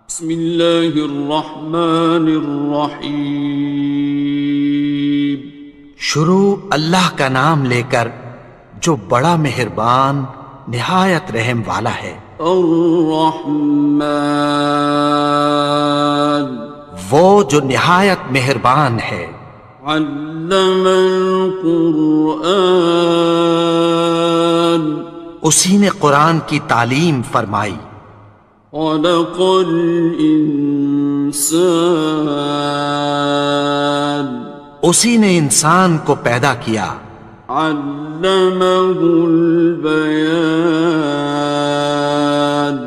بسم اللہ الرحمن الرحیم۔ شروع اللہ کا نام لے کر جو بڑا مہربان نہایت رحم والا ہے۔ الرحمن، وہ جو نہایت مہربان ہے۔ علم القرآن، اسی نے قرآن کی تعلیم فرمائی۔ خلق الانسان، اسی نے انسان کو پیدا کیا۔ علمہ البیان،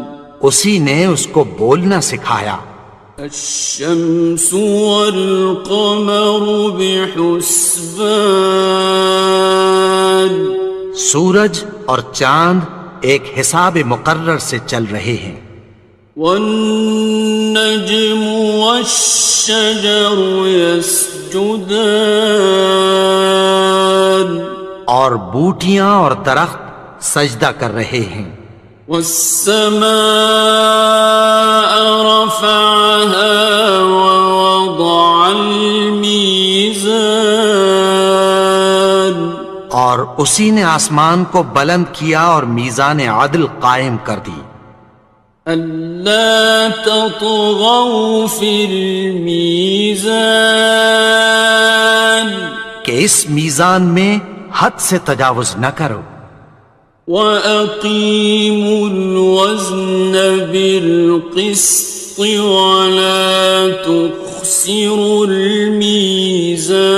اسی نے اس کو بولنا سکھایا۔ الشمس والقمر بحسبان، سورج اور چاند ایک حساب مقرر سے چل رہے ہیں۔ والنجم والشجر يسجدان، اور بوٹیاں اور درخت سجدہ کر رہے ہیں۔ والسماء رفعها ووضع الميزان، اور اسی نے آسمان کو بلند کیا اور میزان عدل قائم کر دی۔ ألا تطغوا في الميزان، کہ اس میزان میں حد سے تجاوز نہ کرو۔ وَأَقِيمُوا الْوَزْنَ بِالْقِسْطِ وَلَا تُخْسِرُوا الْمِيزَانَ،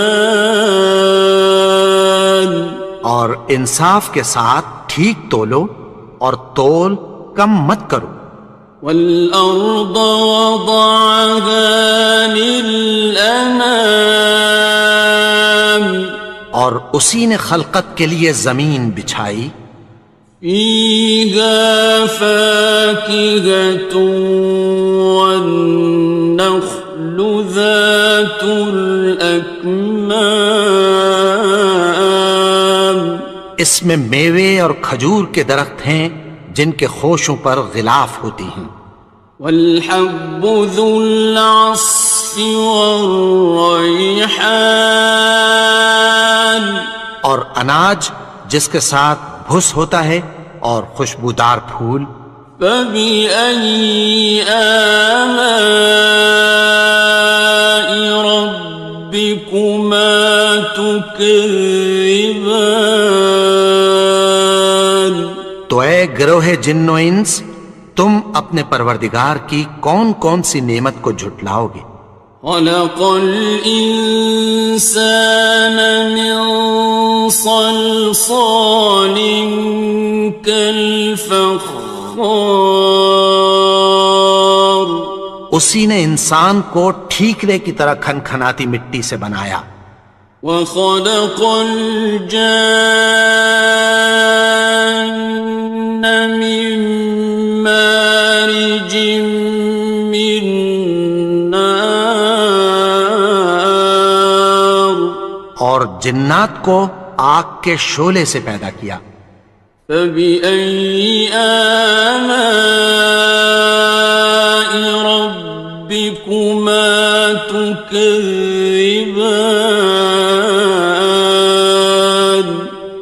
اور انصاف کے ساتھ ٹھیک تولو اور تول کم مت کرو۔ وَالْأَرْضَ وَضَعَهَا لِلْأَنَامِ، اور اسی نے خلقت کے لیے زمین بچھائی۔ فِيهَا فَاكِهَةٌ وَالنَّخْلُ ذَاتُ الْأَكْمَامِ، اس میں میوے اور کھجور کے درخت ہیں جن کے خوشوں پر غلاف ہوتی ہیں۔ وَالْحَبُّ ذُو الْعَصْفِ وَالرَّيْحَانِ، اور اناج جس کے ساتھ بھس ہوتا ہے اور خوشبودار پھول۔ فَبِأَيِّ آلَاءِ رَبِّكُمَا تُكَذِّبَانِ، تو اے گروہ جن و انس، تم اپنے پروردگار کی کون کون سی نعمت کو جھٹلاؤ گے؟ خَلَقَ الْإِنسَانَ مِنْ صَلْصَالٍ كَالْفَخَّارِ، اسی نے انسان کو ٹھیکرے کی طرح کھنکھناتی مٹی سے بنایا۔ وَخَلَقَ الْجَانَّ مِن مَّارِجٍ مِّن نَّارٍ، اور جنات کو آگ کے شعلے سے پیدا کیا۔ فَبِأَيِّ آلَاءِ رَبِّكُمَا تُكَذِّبَانِ،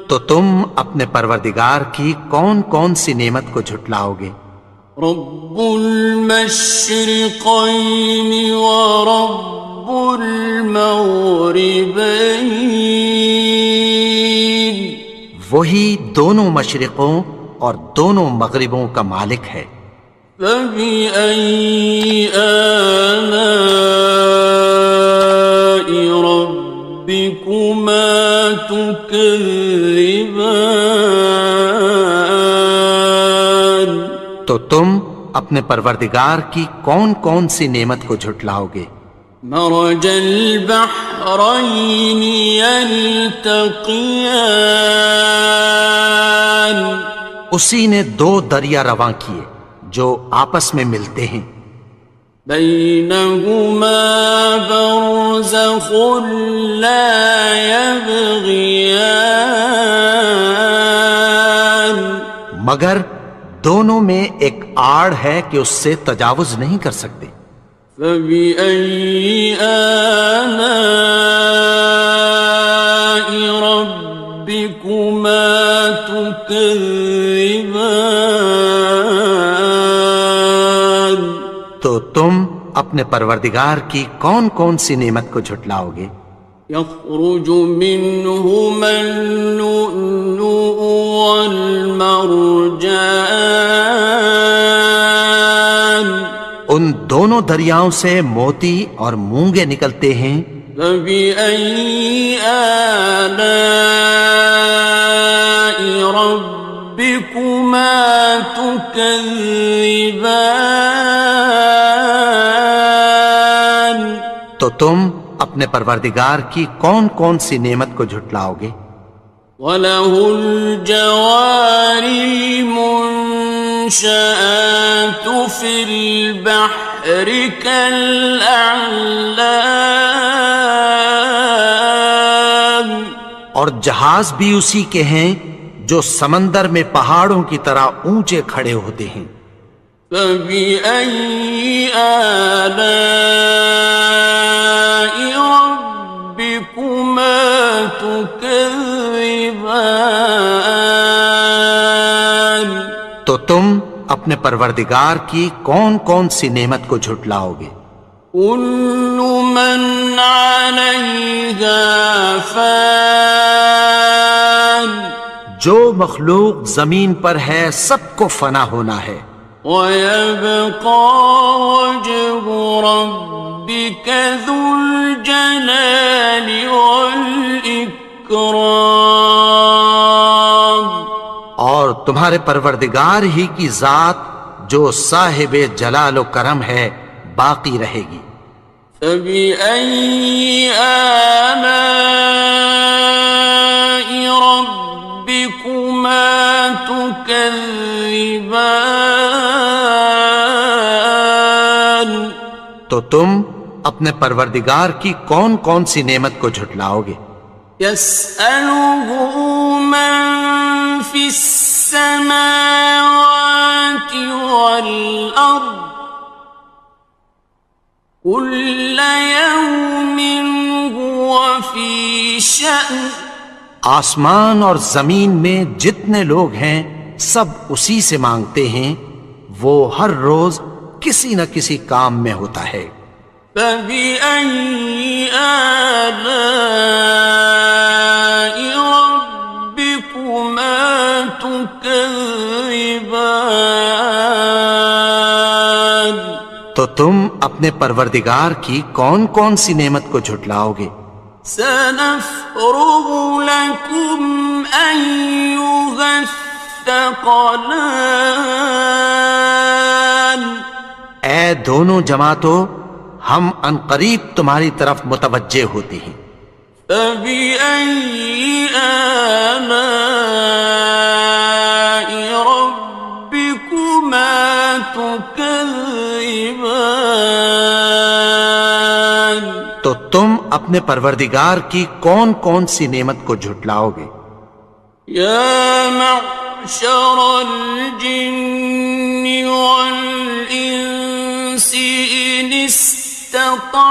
تو تم اپنے پروردگار کی کون کون سی نعمت کو جھٹلاؤ گے؟ رب المشرقین ورب المغربین، وہی دونوں مشرقوں اور دونوں مغربوں کا مالک ہے۔ فَبِأَيِّ آلَاءِ رَبِّكُمَا تُكَذِّبَانِ، تو تم اپنے پروردگار کی کون کون سی نعمت کو جھٹلاؤ گے؟ مرج البحرین یلتقیان، اسی نے دو دریا رواں کیے جو آپس میں ملتے ہیں۔ بینہما برزخ لا یبغیان، مگر دونوں میں ایک آڑ ہے کہ اس سے تجاوز نہیں کر سکتے۔ فبأي آلاء ربكما تكذبان؟ تو تم اپنے پروردگار کی کون کون سی نعمت کو جھٹلاؤ گے؟ يخرج منهما اللؤلؤ والمرجان، ان دونوں دریاؤں سے موتی اور مونگے نکلتے ہیں۔ فبأي آلاء ربكما تكذبان؟ تو تم اپنے پروردگار کی کون کون سی نعمت کو جھٹلاؤ گے؟ وَلَهُ الْجَوَارِ الْمُنشَآتُ فِي الْبَحْرِ كَالْأَعْلَامِ، اور جہاز بھی اسی کے ہیں جو سمندر میں پہاڑوں کی طرح اونچے کھڑے ہوتے ہیں۔ فَبِأَيِّ آلَاءِ رَبِّكُمَا تُكَذِّبَانِ؟ تو تم اپنے پروردگار کی کون کون سی نعمت کو جھٹلاؤ گے؟ كُلُّ مَنْ عَلَيْهَا فَانٍ، جو مخلوق زمین پر ہے سب کو فنا ہونا ہے۔ وَيَبْقَى وَجْهُ رَبِّكَ ذُو الْجَلَالِ وَالْإِكْرَامِ، اور تمہارے پروردگار ہی کی ذات جو صاحب جلال و کرم ہے باقی رہے گی۔ فَبِأَيِّ آلَاءِ رَبِّكُمَا تُكَذِّبَانِ؟ تو تم اپنے پروردگار کی کون کون سی نعمت کو جھٹلاؤ گے؟ يَسْأَلُهُ مَن فِي السَّمَاوَاتِ وَالْأَرْضِ كُلَّ يَوْمٍ هُوَ فِي شَأْنٍ، آسمان اور زمین میں جتنے لوگ ہیں سب اسی سے مانگتے ہیں، وہ ہر روز کسی نہ کسی کام میں ہوتا ہے۔ فَبِأَيِّ آلَاءِ رَبِّكُمَا تُكَذِّبَانِ؟ تو تم اپنے پروردگار کی کون کون سی نعمت کو جھٹلاؤ گے؟ سَنَفْرُغُ لَكُمْ أَيُّهَ الثَّقَلَانِ، اے دونوں جماعتوں، ہم عنقریب تمہاری طرف متوجہ ہوتے ہیں۔ فَبِأَيِّ آلَاءِ رَبِّكُمَا تُكَذِّبَانِ؟ تو تم اپنے پروردگار کی کون کون سی نعمت کو جھٹلاؤ گے؟ يَا مَعْشَرَ الْجِنِّ وَالْإِنسِ إِنِ اسْتَطَعْتُمْ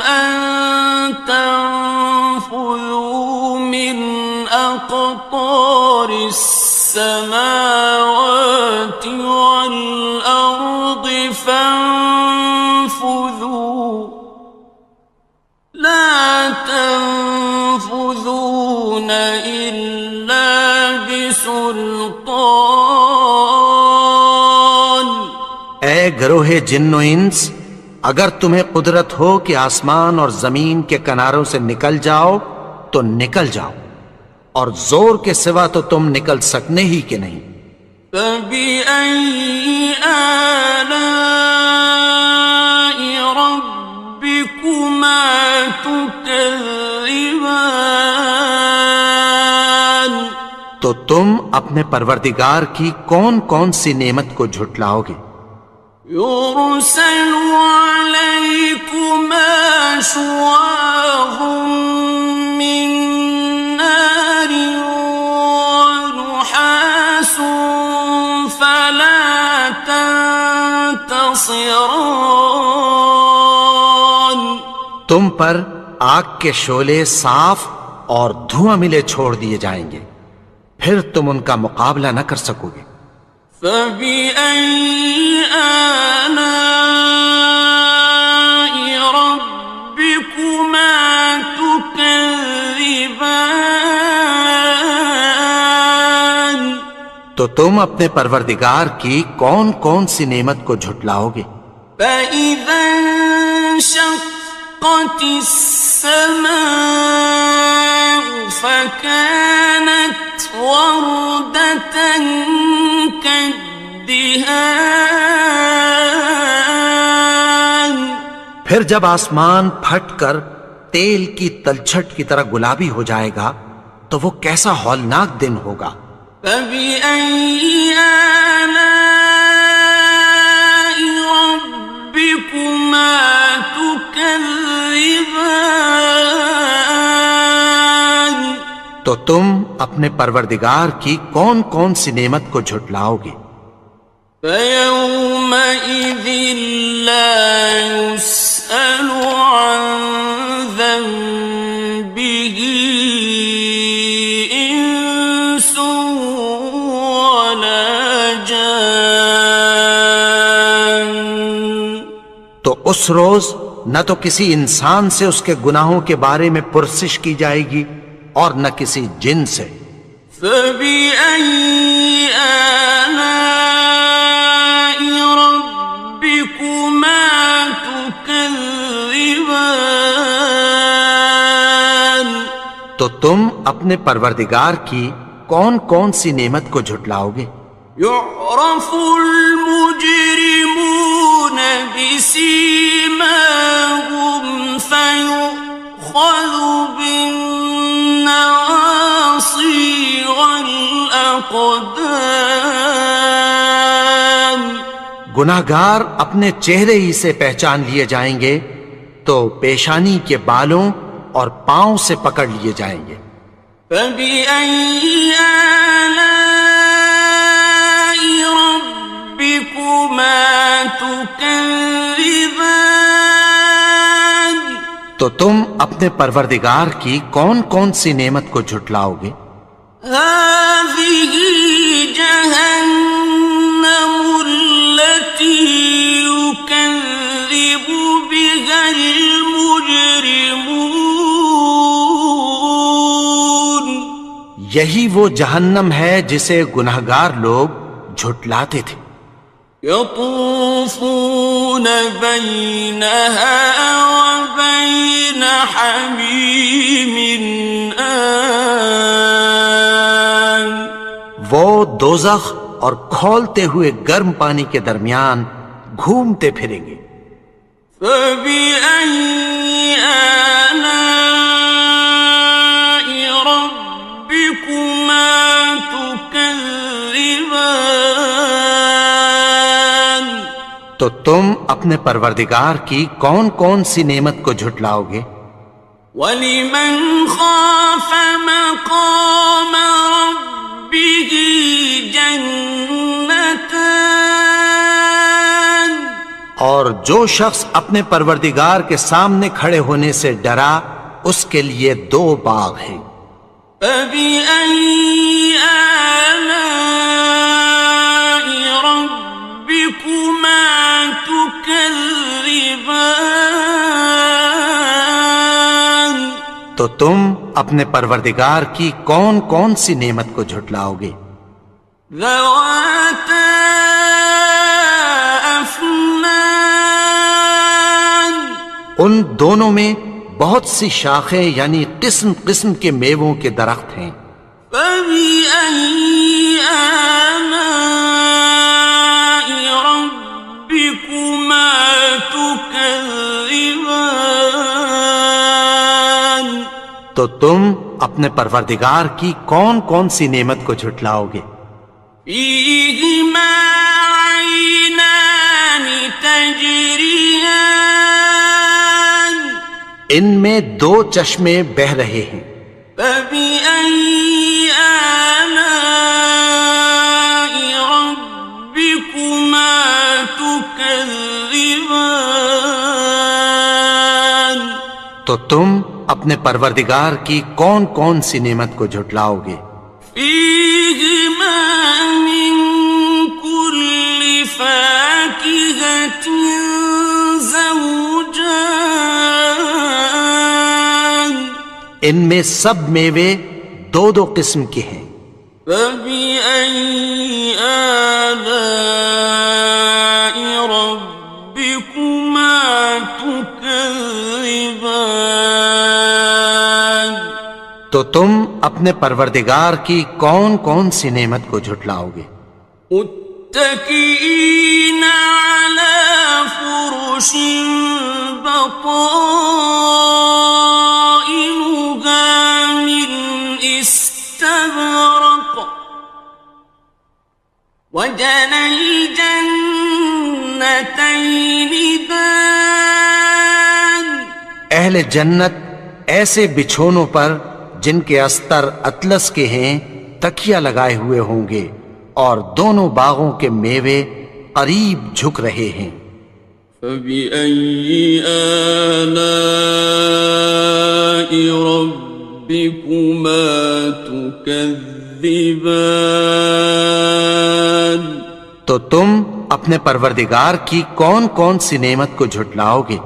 أَن تَنفُذُوا مِنْ أَقْطَارِ السَّمَاوَاتِ وَالْأَرْضِ فَانفُذُوا لَا تَنفُذُونَ إِلَّا بِسُلْطَانٍ۔ اے گروہ جن و انس، اگر تمہیں قدرت ہو کہ آسمان اور زمین کے کناروں سے نکل جاؤ تو نکل جاؤ، اور زور کے سوا تو تم نکل سکنے ہی کہ نہیں۔ فَبِأَيِّ آلَاءِ رَبِّكُمَا تُكَذِّبَانِ؟ تو تم اپنے پروردگار کی کون کون سی نعمت کو جھٹلاؤ گے؟ يُرْسَلُ عَلَيْكُمَا شُوَاظٌ مِّن نَّارٍ وَنُحَاسٌ ينتصران. تم پر آگ کے شعلے صاف اور دھواں ملے چھوڑ دیے جائیں گے، پھر تم ان کا مقابلہ نہ کر سکو گے۔ فبأي آلاء ربكما تكذبان. تو تم اپنے پروردگار کی کون کون سی نعمت کو جھٹلاؤ گے؟ فإذا انشقت السماء فكانت وردة كالدهان. پھر جب آسمان پھٹ کر تیل کی تلچھٹ کی طرح گلابی ہو جائے گا تو وہ کیسا ہولناک دن ہوگا۔ فبأي آلاء ربكما تكذبان. تو تم اپنے پروردگار کی کون کون سی نعمت کو جھٹلاؤ گے؟ فيومئذ لا يسأل عن ذنبه إنس ولا جان. تو اس روز نہ تو کسی انسان سے اس کے گناہوں کے بارے میں پرسش کی جائے گی اور نہ کسی جن سے۔ فبأي آلاء ربكما تكذبان. تو تم اپنے پروردگار کی کون کون سی نعمت کو جھٹلاؤ گے؟ يعرف المجرمون بسيماهم فيؤخذ بالنواصي والأقدام. گناہگار اپنے چہرے ہی سے پہچان لیے جائیں گے تو پیشانی کے بالوں اور پاؤں سے پکڑ لیے جائیں گے۔ فبأي آلاء ربكما تكذبان. تو تم اپنے پروردگار کی کون کون سی نعمت کو جھٹلاؤ گے؟ هذه جهنم التي يكذب بها المجرمون. یہی وہ جہنم ہے جسے گناہگار لوگ جھٹلاتے تھے۔ يطوفون بينها وبين حميم آن. وہ دوزخ اور کھولتے ہوئے گرم پانی کے درمیان گھومتے پھریں گے۔ فبأي آلاء ربكما تكذبان. تو تم اپنے پروردگار کی کون کون سی نعمت کو جھٹلاؤ گے؟ وَلِمَنْ خَافَ مَقَامَ رَبِّهِ جَنَّتَانِ. اور جو شخص اپنے پروردگار کے سامنے کھڑے ہونے سے ڈرا اس کے لیے دو باغ ہیں۔ فَبِأَيِّ آلَاءِ رَبِّكُمَا تُكَذِّبَانِ. تو تم اپنے پروردگار کی کون کون سی نعمت کو جھٹلاؤ گے؟ ذَوَاتَا أَفْنَانٍ. ان دونوں میں بہت سی شاخیں یعنی قسم قسم کے میووں کے درخت ہیں۔ فَبِأَيِّ آلَاءِ رَبِّكُمَا تُكَذِّبَانِ. تو تم اپنے پروردگار کی کون کون سی نعمت کو جھٹلاؤ گے؟ فِيهِمَا عَيْنَانِ تَجْرِيَانِ. ان میں دو چشمے بہہ رہے ہیں۔ فَبِأَيِّ آلَاءِ رَبِّكُمَا تُكَذِّبَانِ. تكذبان تو تم اپنے پروردگار کی کون کون سی نعمت کو جھٹلاؤ گے؟ فيهما من كل فاكهة زوجان ان میں سب میوے دو دو قسم کے ہیں۔ فبأي آلاء ربكما تكذبان تو تم اپنے پروردگار کی کون کون سی نعمت کو جھٹلاؤ گے؟ متكئين على فرش بطائنها من استبرق وجنى الجنتين دان اہل جنت ایسے بچھونوں پر جن کے استر اطلس کے ہیں تکیہ لگائے ہوئے ہوں گے، اور دونوں باغوں کے میوے قریب جھک رہے ہیں۔ فبأي آلاء ربكما تكذبان تو تم اپنے پروردگار کی کون کون سی نعمت کو جھٹلاؤ گے؟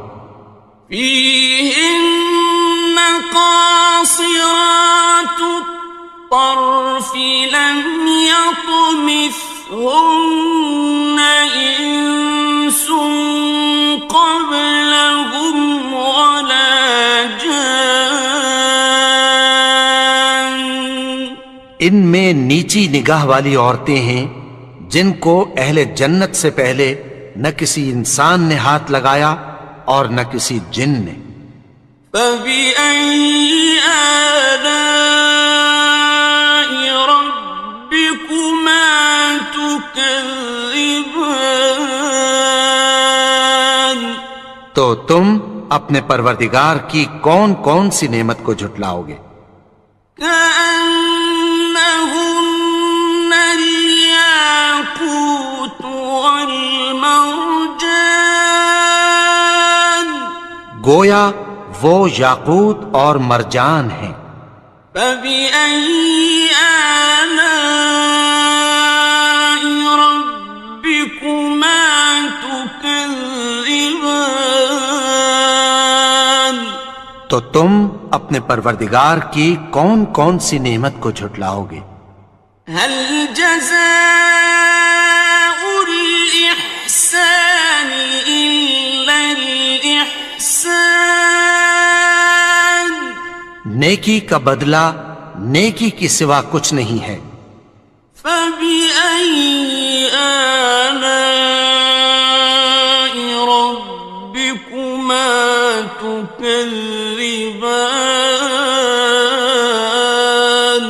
فيهن قاصرات الطرف لم يطمثهن إنس قبلهم ولا جان ان میں نیچی نگاہ والی عورتیں ہیں جن کو اہل جنت سے پہلے نہ کسی انسان نے ہاتھ لگایا اور نہ کسی جن نے۔ فبأي آلاء ربكما تكذبان تو تم اپنے پروردگار کی کون کون سی نعمت کو جھٹلاؤ گے؟ كأنهن الياقوت والمرجان گویا وہ یاقوت اور مرجان ہیں۔ فبأي آلاء ربكما تكذبان تو تم اپنے پروردگار کی کون کون سی نعمت کو جھٹلاؤ گے؟ هل جزاء الإحسان إلا الإحسان نیکی کا بدلہ نیکی کی سوا کچھ نہیں ہے۔ فبأي آلاء ربكما تكذبان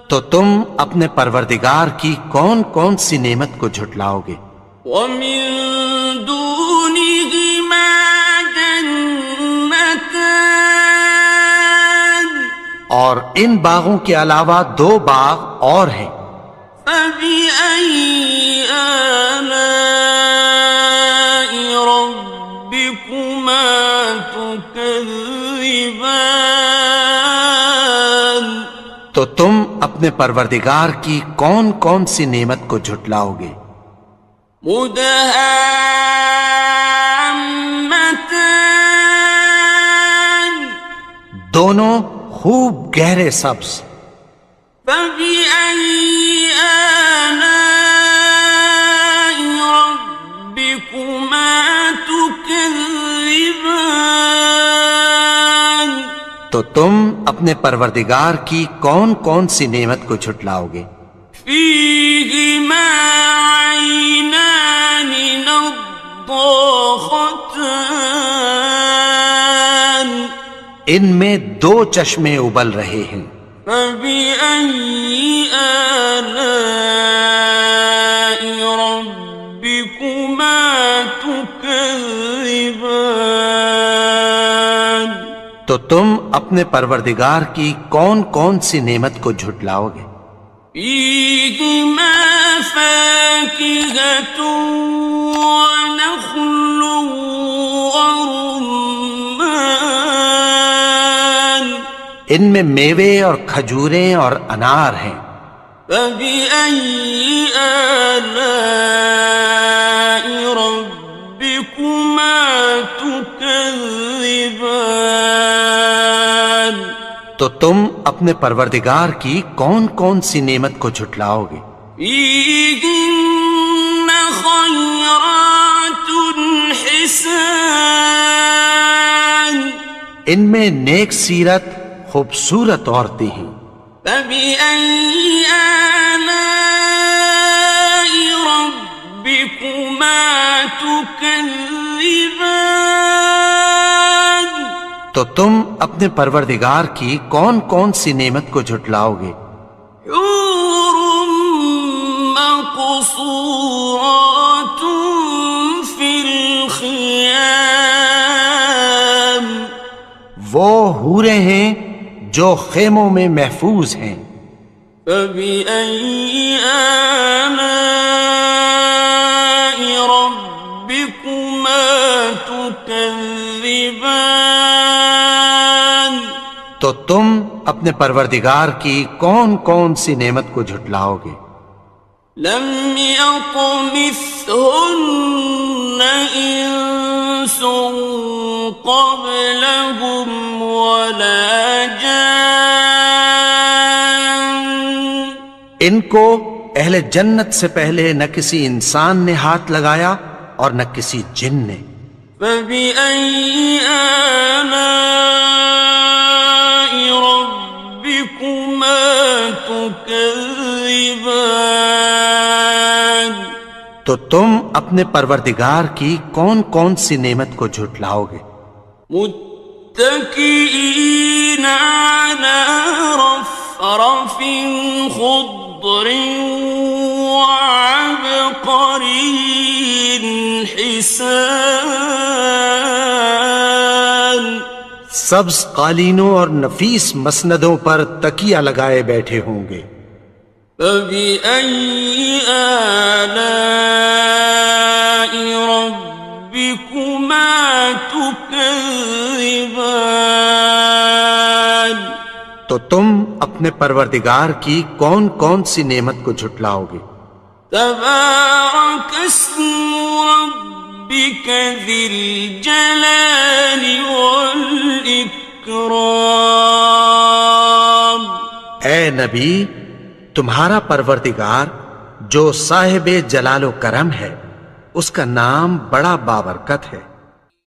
تو تم اپنے پروردگار کی کون کون سی نعمت کو جھٹلاؤ گے؟ ومن دونهما جنتان اور ان باغوں کے علاوہ دو باغ اور ہیں۔ فبأي آلاء ربكما تكذبان تو تم اپنے پروردگار کی کون کون سی نعمت کو جھٹلاؤ گے؟ مدهامتان دونوں خوب گہرے سبز۔ فبأي آلاء ربكما تكذبان تو تم اپنے پروردگار کی کون کون سی نعمت کو جھٹلاؤ گے؟ فيهما عينان نضاختان ان میں دو چشمے ابل رہے ہیں۔ فبأي آلاء ربكما تكذبان تو تم اپنے پروردگار کی کون کون سی نعمت کو جھٹلاؤ گے؟ فيهما فاكهة ونخل ورمان ان میں میوے اور کھجوریں اور انار ہیں. فبأي آلاء ربكما تكذبان تو تم اپنے پروردگار کی کون کون سی نعمت کو جھٹلاؤ گے؟ فيهن خيرات حسان ان میں نیک سیرت خوبصورت عورتیں ہیں. فبأي آلاء ربكما تكذبان تو تم اپنے پروردگار کی کون کون سی نعمت کو جھٹلاؤ گے؟ حور مقصورات في الخيام وہ حوریں ہیں جو خیموں میں محفوظ ہیں. فبأي آلاء ربكما تكذبان تو تم اپنے پروردگار کی کون کون سی نعمت کو جھٹلاؤ گے؟ لم يطمثهن إنس قبلهم ولا جان ان کو اہل جنت سے پہلے نہ کسی انسان نے ہاتھ لگایا اور نہ کسی جن نے. فبأي آلاء ربكما تكذبان تو تم اپنے پروردگار کی کون کون سی نعمت کو جھٹلاؤ گے؟ متكئين على رفرف خضر وعبقري حسان سبز قالینوں اور نفیس مسندوں پر تکیہ لگائے بیٹھے ہوں گے. فبأي آلاء ربكما تكذبان تو تم اپنے پروردگار کی کون کون سی نعمت کو جھٹلاؤ گے؟ تبارك اسم ربك ذي الجلال والإكرام اے نبی، تمہارا پروردگار جو صاحب جلال و کرم ہے، اس کا نام بڑا بابرکت ہے.